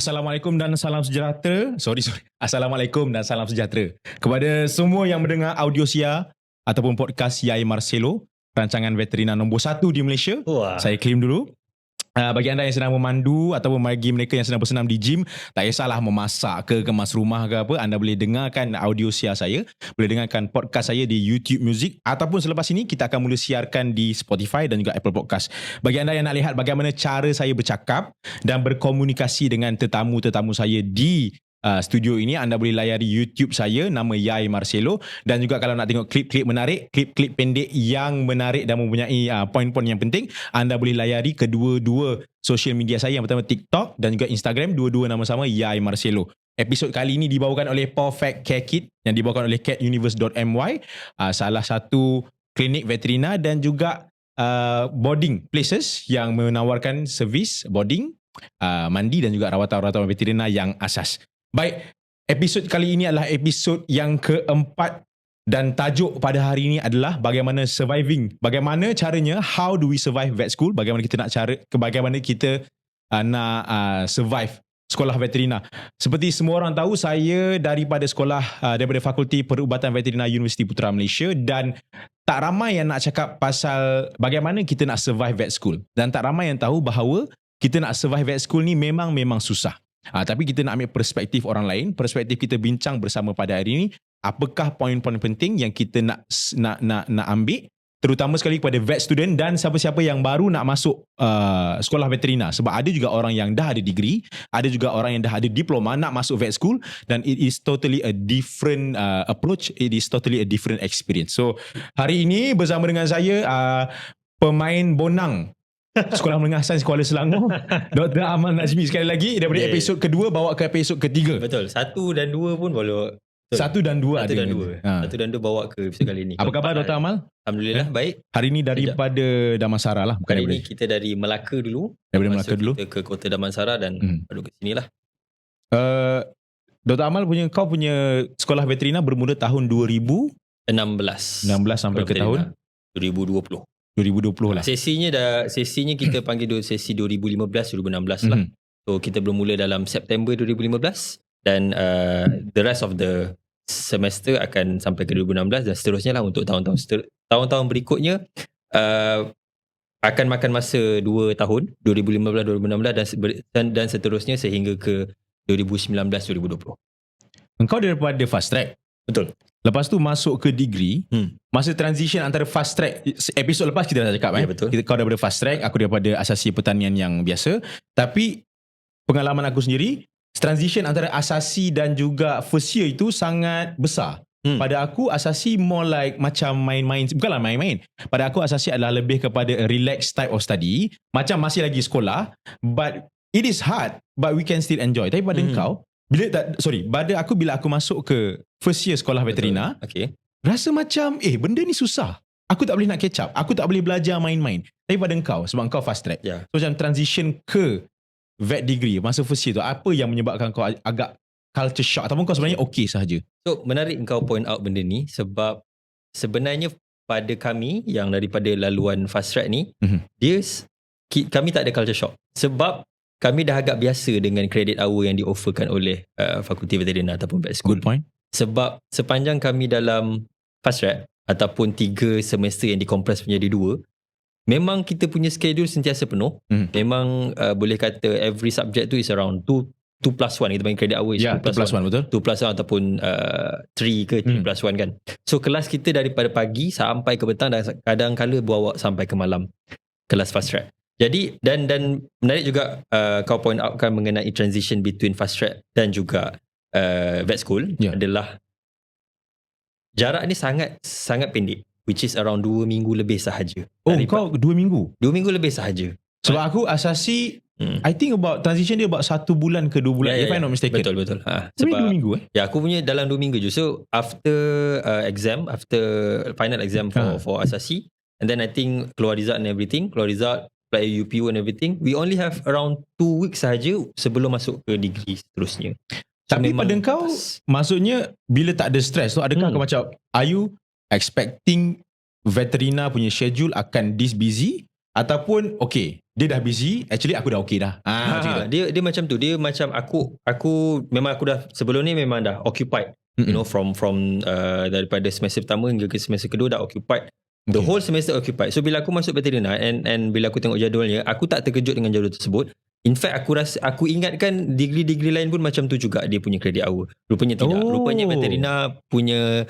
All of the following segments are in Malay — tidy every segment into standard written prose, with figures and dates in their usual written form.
Assalamualaikum dan salam sejahtera. Assalamualaikum dan salam sejahtera kepada semua yang mendengar audio Sia ataupun podcast Yai Marcelo, rancangan veterina nombor 1 di Malaysia. Wah. Saya claim dulu. Bagi anda yang sedang memandu ataupun bagi mereka yang sedang bersenam di gym, tak kisahlah memasak ke kemas rumah ke apa, anda boleh dengarkan audio Sia saya, boleh dengarkan podcast saya di YouTube Music, ataupun selepas ini kita akan mula siarkan di Spotify dan juga Apple Podcast. Bagi anda yang nak lihat bagaimana cara saya bercakap dan berkomunikasi dengan tetamu-tetamu saya di studio ini, anda boleh layari YouTube saya, nama Yai Marcelo. Dan juga kalau nak tengok klip-klip menarik, klip-klip pendek yang menarik dan mempunyai poin-poin yang penting, anda boleh layari kedua-dua social media saya, yang pertama TikTok dan juga Instagram, dua-dua nama sama Yai Marcelo. Episod kali ini dibawakan oleh Perfect Care Kit yang dibawakan oleh catuniverse.my, salah satu klinik veterina dan juga boarding places yang menawarkan servis boarding, mandi dan juga rawatan-rawatan veterina yang asas. Baik, episod kali ini adalah episod yang keempat dan tajuk pada hari ini adalah bagaimana surviving. Bagaimana caranya, how do we survive vet school? Bagaimana kita nak survive sekolah veterina. Seperti semua orang tahu, saya daripada Fakulti Perubatan Veterina Universiti Putra Malaysia, dan tak ramai yang nak cakap pasal bagaimana kita nak survive vet school. Dan tak ramai yang tahu bahawa kita nak survive vet school ni memang susah. Tapi kita nak ambil perspektif orang lain, perspektif kita bincang bersama pada hari ini, apakah poin-poin penting yang kita nak ambil, terutama sekali kepada vet student dan siapa-siapa yang baru nak masuk sekolah veterina. Sebab ada juga orang yang dah ada degree, ada juga orang yang dah ada diploma nak masuk vet school, dan it is totally a different approach, it is totally a different experience. So hari ini bersama dengan saya pemain bonang Sekolah Menengah Sains Kuala Selangor, Dr. Amal Najmi, sekali lagi daripada episod kedua bawa ke episod ketiga. Betul. 1 dan 2 pun boleh. 1 dan 2 ada. 1 dan 2 bawa ke episod kali ni. Apa khabar Dr. Amal? Alhamdulillah baik. Hari ini daripada Damansara lah, bukan Hari daripada. ini kita dari Melaka dulu. Daripada Melaka dulu. Kita ke Kota Damansara dan baru ke sini lah. Dr. Amal kau punya sekolah veterina bermula tahun 2016 sampai ke tahun 2020 lah. Sesinya kita panggil sesi 2015-2016 lah. So kita bermula dalam September 2015 dan the rest of the semester akan sampai ke 2016 dan seterusnya lah untuk tahun-tahun berikutnya. Akan makan masa 2 tahun, 2015-2016 dan seterusnya sehingga ke 2019-2020. Engkau daripada fast track. Betul. Lepas tu masuk ke degree. Masa transition antara fast track, episod lepas kita dah cakap betul. Kau daripada fast track, aku daripada asasi pertanian yang biasa. Tapi pengalaman aku sendiri, transition antara asasi dan juga first year itu sangat besar. Pada aku asasi more like macam main-main. Bukanlah main-main. Pada aku asasi adalah lebih kepada a relaxed type of study. Macam masih lagi sekolah, but it is hard, but we can still enjoy. Tapi pada engkau, bila aku masuk ke first year sekolah veterina, rasa macam benda ni susah. Aku tak boleh nak catch up. Aku tak boleh belajar main-main. Tapi pada engkau, sebab engkau fast track, so macam transition ke vet degree masa first year tu, apa yang menyebabkan kau agak culture shock, ataupun kau sebenarnya okey sahaja? So menarik engkau point out benda ni, sebab sebenarnya pada kami yang daripada laluan fast track ni, kami tak ada culture shock. Sebab kami dah agak biasa dengan credit hour yang di-offerkan oleh Fakulti Veterina ataupun vet school. Good point. Sebab sepanjang kami dalam fast track ataupun 3 semester yang dikompres menjadi 2, memang kita punya schedule sentiasa penuh. Memang boleh kata every subject tu is around 2+1. Kita panggil credit hour is 2+1. Betul. 2+1 ataupun 3 ke 3+1 kan. So kelas kita daripada pagi sampai ke petang dan kadang-kala bawa sampai ke malam, kelas fast track. Jadi dan menarik juga kau point out kan mengenai transition between fast track dan juga vet school adalah jarak ni sangat pendek, which is around 2 minggu lebih sahaja. Kau 2 minggu? 2 minggu lebih sahaja. Sebab aku asasi I think about transition dia about 1 bulan ke 2 bulan, if I'm not mistaken. Betul. Sebab 2 minggu Ya, aku punya dalam 2 minggu je. So after final exam for asasi, and then I think keluar result and everything, apply UPU and everything, we only have around 2 weeks sahaja sebelum masuk ke degree seterusnya. So tapi pada kau, maksudnya bila tak ada stress tu, adakah kau macam, are you expecting veterina punya schedule akan this busy, ataupun okay, dia dah busy, actually aku dah okay dah. Macam gitu. Dia macam tu. Dia macam aku memang aku dah sebelum ni memang dah occupied. You know, from daripada semester pertama hingga ke semester kedua dah occupied. The Okay. whole semester occupied. So bila aku masuk veterina and bila aku tengok jadualnya, aku tak terkejut dengan jadual tersebut. In fact aku ingatkan degree-degree lain pun macam tu juga dia punya credit hour. Rupanya tidak. Rupanya veterina punya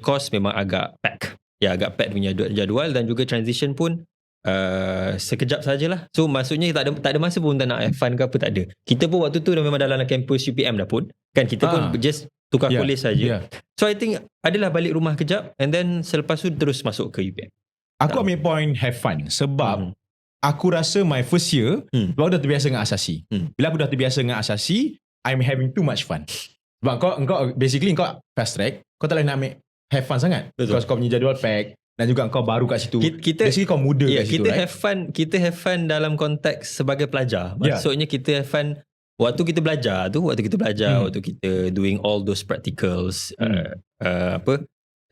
course memang agak pack. Ya, agak pack punya jadual, dan juga transition pun sekejap sajalah. So maksudnya tak ada masa pun tak nak have fun ke apa, tak ada. Kita pun waktu tu dah memang dalam campus UPM dah pun. Kan kita pun just tukar college saja. So I think adalah balik rumah kejap and then selepas tu terus masuk ke UPM. Aku ambil point have fun sebab aku rasa my first year sebab aku dah terbiasa dengan asasi. Bila aku dah terbiasa dengan asasi, I'm having too much fun. Sebab kau basically kau fast track, kau tak boleh nak ambil have fun sangat. Because kau punya jadual pack dan juga kau baru kat situ. Basically kau muda kat situ, kita right? kita have fun dalam konteks sebagai pelajar. Maksudnya kita have fun waktu kita belajar, waktu kita doing all those practicals,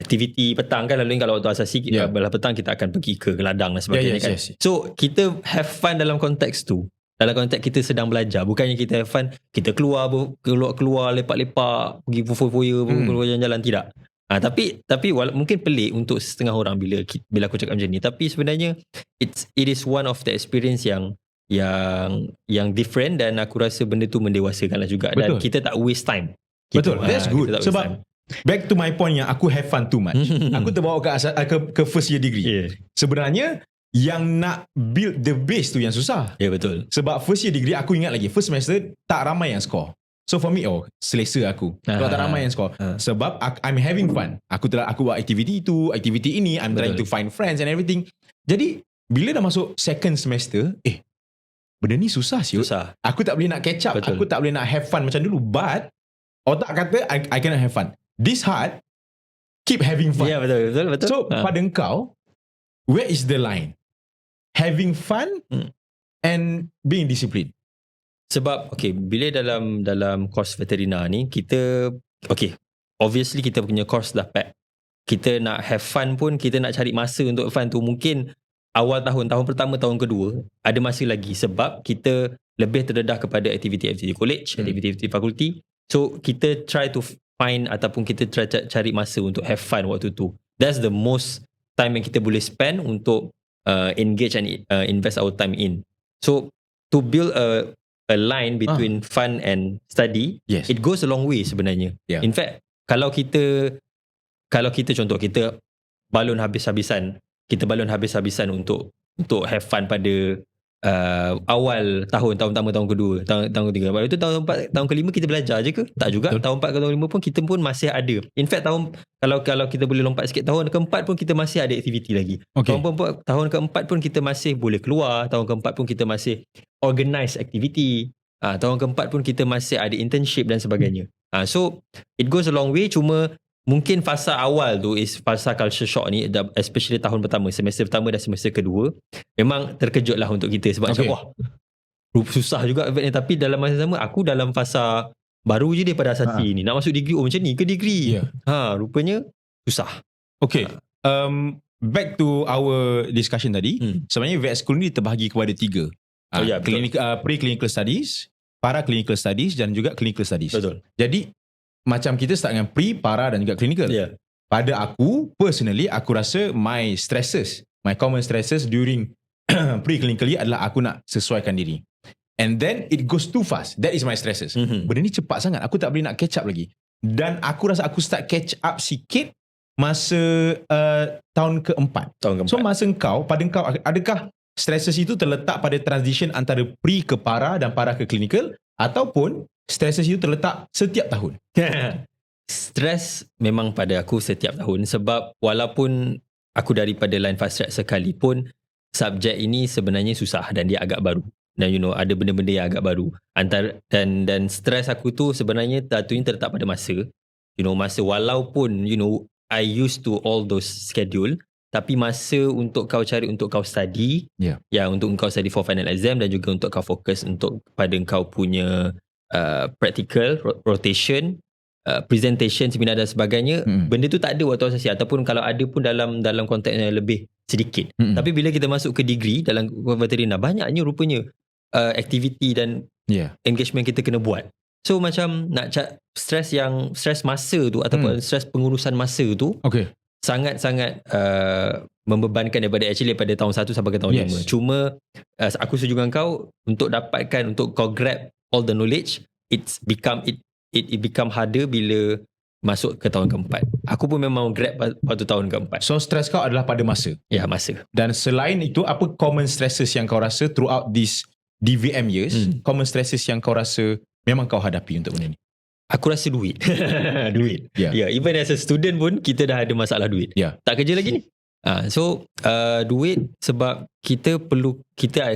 aktiviti petang kan, lalu kalau waktu asasi belah petang kita akan pergi ke ladang dan sebagainya kan. So kita have fun dalam konteks tu. Dalam konteks kita sedang belajar, bukannya kita have fun kita keluar lepak-lepak, pergi foya-foya, keluar jalan-jalan, tidak. Tapi mungkin pelik untuk setengah orang bila aku cakap macam ni, tapi sebenarnya it is one of the experience yang different, dan aku rasa benda tu mendewasakanlah juga. Betul. Dan kita tak waste time. Betul, that's good. Sebab back to my point yang aku have fun too much. Aku terbawa ke first year degree. Sebenarnya yang nak build the base tu yang susah. Betul. Sebab first year degree aku ingat lagi, first semester tak ramai yang score. So for me, selesa aku. Kalau tak ramai yang score. Sebab I'm having fun. Aku buat aktiviti itu, aktiviti ini, I'm trying to find friends and everything. Jadi bila dah masuk second semester, benda ni susah siut. Aku tak boleh nak catch up. Betul. Aku tak boleh nak have fun macam dulu. But otak kata I cannot have fun. This hard, keep having fun. Ya, betul. So pada engkau, where is the line? Having fun and being disciplined. Sebab bila dalam course veterina ni kita obviously kita punya course dah pack. Kita nak have fun pun, kita nak cari masa untuk fun tu mungkin awal tahun pertama, tahun kedua ada masa lagi, sebab kita lebih terdedah kepada aktiviti-aktiviti college, aktiviti-aktiviti fakulti. So kita try to find ataupun kita try cari masa untuk have fun waktu tu. That's the most time yang kita boleh spend untuk engage and invest our time in. So to build a line between fun and study, it goes a long way sebenarnya. In fact, kalau kita contoh kita balon habis-habisan untuk have fun pada awal tahun pertama, tahun kedua, tahun ketiga. Lepas tu tahun kelima kita belajar je ke? Tak juga. Tahun 4 ke tahun 5 pun kita pun masih ada. In fact kalau kita boleh lompat sikit, tahun keempat pun kita masih ada aktiviti lagi. Tahun keempat pun kita masih boleh keluar. Tahun keempat pun kita masih organize aktiviti. Tahun keempat pun kita masih ada internship dan sebagainya. So it goes a long way. Cuma mungkin fasa awal tu is fasa culture shock ni, especially tahun pertama, semester pertama dan semester kedua, memang terkejut lah untuk kita sebab macam susah juga ni. Tapi dalam masa sama aku dalam fasa baru je daripada asasi ni, nak masuk degree macam ni ke degree. Rupanya susah. Back to our discussion tadi, sebenarnya vet school ni terbahagi kepada 3. Pre-clinical studies, para-clinical studies dan juga clinical studies. Betul. Jadi macam kita start dengan pre, para dan juga clinical. Pada aku, personally, aku rasa my common stresses during pre-clinically adalah aku nak sesuaikan diri. And then it goes too fast. That is my stresses. Benda ni cepat sangat. Aku tak boleh nak catch up lagi. Dan aku rasa aku start catch up sikit masa tahun keempat. So masa pada engkau, adakah stresses itu terletak pada transition antara pre ke para dan para ke clinical, ataupun stresses itu terletak setiap tahun? Stres memang pada aku setiap tahun, sebab walaupun aku daripada line fast track sekalipun, subjek ini sebenarnya susah dan dia agak baru. Dan ada benda-benda yang agak baru. Dan stres aku tu sebenarnya terletak pada masa. Masa walaupun I used to all those schedule, tapi masa untuk kau cari untuk kau study, untuk kau study for final exam dan juga untuk kau fokus untuk pada kau punya practical, rotation, presentation, seminar dan sebagainya, benda tu tak ada waktu asasi, ataupun kalau ada pun dalam konteks yang lebih sedikit. Tapi bila kita masuk ke degree dalam veterina, banyaknya rupanya aktiviti dan engagement kita kena buat. So macam nak stres masa tu ataupun stres pengurusan masa tu sangat-sangat membebankan daripada tahun 1 sampai ke tahun 5. Cuma aku setuju dengan kau, untuk kau grab all the knowledge, it become harder bila masuk ke tahun keempat. Aku pun memang grab waktu tahun keempat. So stress kau adalah pada masa. Ya, masa. Dan selain itu, apa common stresses yang kau rasa throughout this DVM years? Common stresses yang kau rasa memang kau hadapi untuk benda ni? Aku rasa duit. Duit. Even as a student pun kita dah ada masalah duit. Tak kerja lagi ni. So duit, sebab kita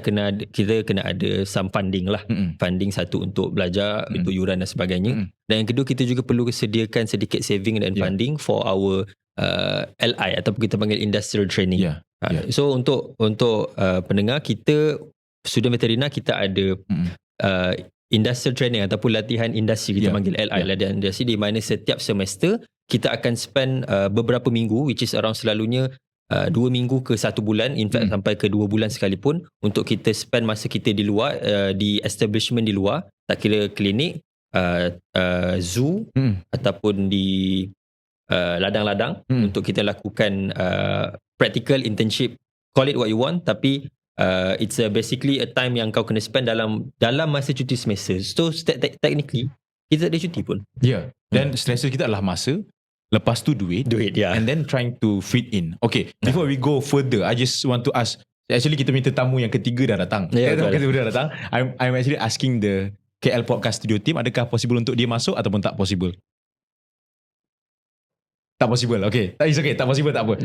kena ada some funding lah. Funding satu untuk belajar, untuk yuran dan sebagainya. Dan yang kedua, kita juga perlu sediakan sedikit saving dan funding for our LI ataupun kita panggil industrial training. So untuk pendengar, kita student veterina, kita ada industrial training ataupun latihan industri, kita panggil LI, latihan industri, di mana setiap semester kita akan spend beberapa minggu, which is around selalunya 2 minggu ke 1 bulan, in fact sampai ke 2 bulan sekalipun, untuk kita spend masa kita di luar, di establishment di luar, tak kira klinik, zoo ataupun di ladang-ladang, untuk kita lakukan practical internship, call it what you want, tapi it's basically a time yang kau kena spend dalam masa cuti semester. So technically kita tak ada cuti pun. Dan stress kita adalah masa, lepas tu duit, and then trying to fit in. Okay, before we go further, I just want to ask, actually kita minta tamu yang ketiga dah datang. Dah datang. I'm actually asking the KL Podcast Studio team, adakah possible untuk dia masuk ataupun tak possible? Tak possible. Okay, it's okay, tak possible, tak apa.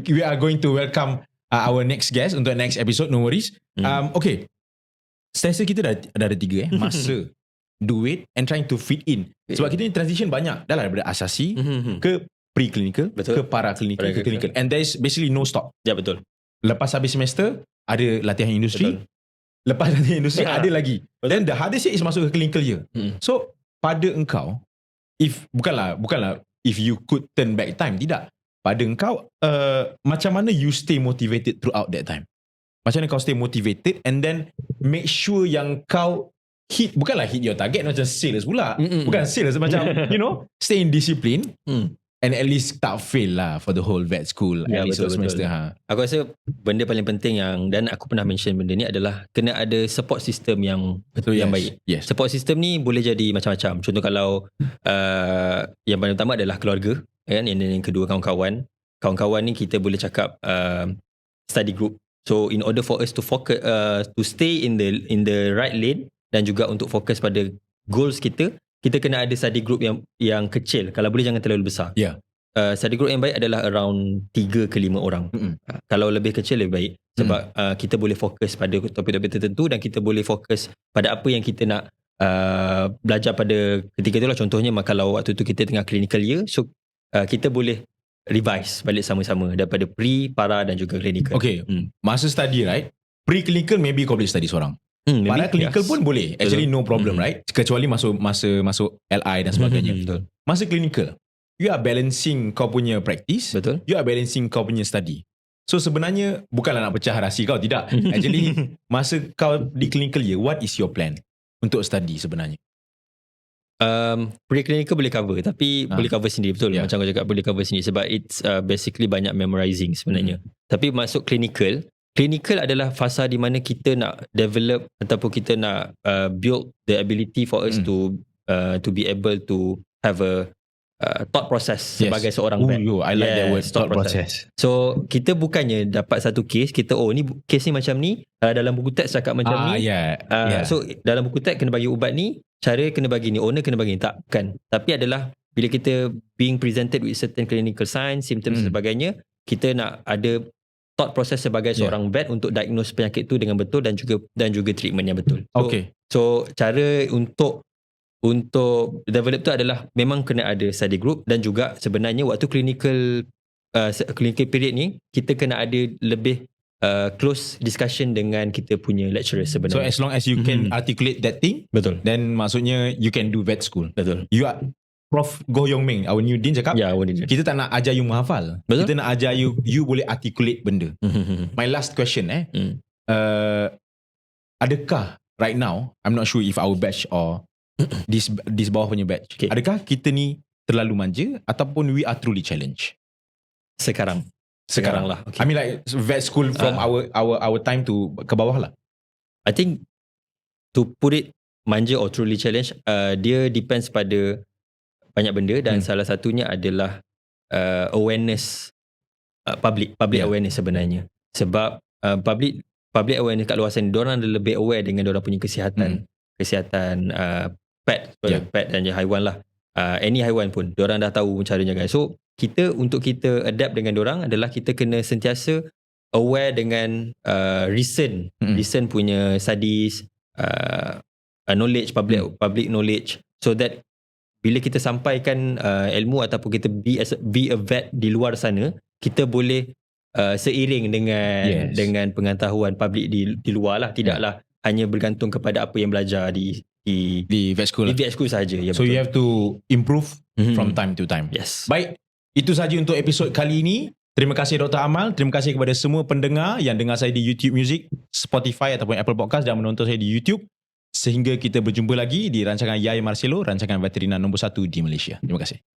We are going to welcome our next guest untuk next episode, no worries. Okay, stress kita dah ada 3 masa, duit and trying to fit in. Sebab kita ni transition banyak, dah lah daripada asasi ke pre-clinical, ke para-clinical, ke clinical, and there is basically no stop. Betul. Lepas habis semester ada latihan industri, lepas latihan industri ada lagi. Then the hardest is masuk ke clinical year. So pada engkau, bukanlah if you could turn back time, tidak. Pada engkau, macam mana you stay motivated throughout that time? Macam mana kau stay motivated and then make sure yang kau bukanlah hit your target macam sales pula. Bukan sales, macam stay in discipline and at least tak fail lah for the whole vet school. Betul. Semester. Aku rasa benda paling penting dan aku pernah mention benda ni adalah kena ada support system yang baik. Support system ni boleh jadi macam-macam. Contoh kalau yang paling utama adalah keluarga, kan? Yang kedua kawan-kawan ni kita boleh cakap study group. So in order for us to focus, to stay in the right lane dan juga untuk fokus pada goals kita kena ada study group yang kecil. Kalau boleh jangan terlalu besar. Study group yang baik adalah around 3 ke 5 orang. Kalau lebih kecil lebih baik. Sebab kita boleh fokus pada topik-topik tertentu dan kita boleh fokus pada apa yang kita nak belajar pada ketika itu lah. Contohnya kalau waktu tu kita tengah clinical year, so kita boleh revise balik sama-sama daripada pre, para dan juga clinical. Okay, masa study, right? Pre-clinical maybe kau boleh study seorang. Para clinical pun boleh. Actually no problem, right? Kecuali masuk LI dan sebagainya. Masa clinical, you are balancing kau punya practice. You are balancing kau punya study. So sebenarnya bukanlah nak pecah rahsia kau, tidak. Actually masa kau di clinical year, what is your plan untuk study sebenarnya? Pre-clinical boleh cover, tapi boleh cover sendiri, betul. Macam kau cakap, boleh cover sendiri sebab it's basically banyak memorizing sebenarnya. Tapi masuk clinical adalah fasa di mana kita nak develop ataupun kita nak build the ability for us to be able to have a thought process sebagai seorang vet. I like that word, thought process. So kita bukannya dapat satu case, kita ni case ni macam ni, dalam buku teks cakap macam ni. So dalam buku teks kena bagi ubat ni, cara kena bagi ni, owner kena bagi ni. Tak, bukan. Tapi adalah bila kita being presented with certain clinical signs, symptoms dan sebagainya, kita nak ada thought process sebagai seorang vet untuk diagnose penyakit tu dengan betul dan juga treatment yang betul. So cara untuk develop tu adalah memang kena ada study group, dan juga sebenarnya waktu clinical period ni kita kena ada lebih close discussion dengan kita punya lecturer sebenarnya. So as long as you can articulate that thing, betul, then maksudnya you can do vet school. Betul. You are Prof Goh Yong Meng, our new dean cakap, Ya, yeah, kita tak nak ajar you menghafal. Betul. Kita nak ajar you boleh articulate benda. My last question adakah right now, I'm not sure if our batch or this bawah punya batch, Okay. adakah kita ni terlalu manja ataupun we are truly challenged? Sekarang lah. Okay. I mean like vet school from our time to ke bawah lah. I think to put it manja or truly challenge, dia depends pada banyak benda dan salah satunya adalah awareness, public Yeah. awareness sebenarnya. Sebab public awareness kat luar sana, diorang ada lebih aware dengan diorang punya kesihatan pet, pet dan haiwan lah. Any haiwan pun diorang dah tahu cara jaga. So untuk kita adapt dengan diorang adalah kita kena sentiasa aware dengan recent punya studies, knowledge, public knowledge, so that bila kita sampaikan ilmu ataupun kita be a vet di luar sana, kita boleh seiring dengan pengetahuan public di luar lah, tidaklah hanya bergantung kepada apa yang belajar di vet school. Di vet school saja. Ya, so betul. you have to improve from time to time. Yes. Baik, itu saja untuk episod kali ini. Terima kasih Dr. Amal. Terima kasih kepada semua pendengar yang dengar saya di YouTube Music, Spotify ataupun Apple Podcast dan menonton saya di YouTube. Sehingga kita berjumpa lagi di rancangan Yai Marcelo, rancangan veterinar nombor 1 di Malaysia. Terima kasih.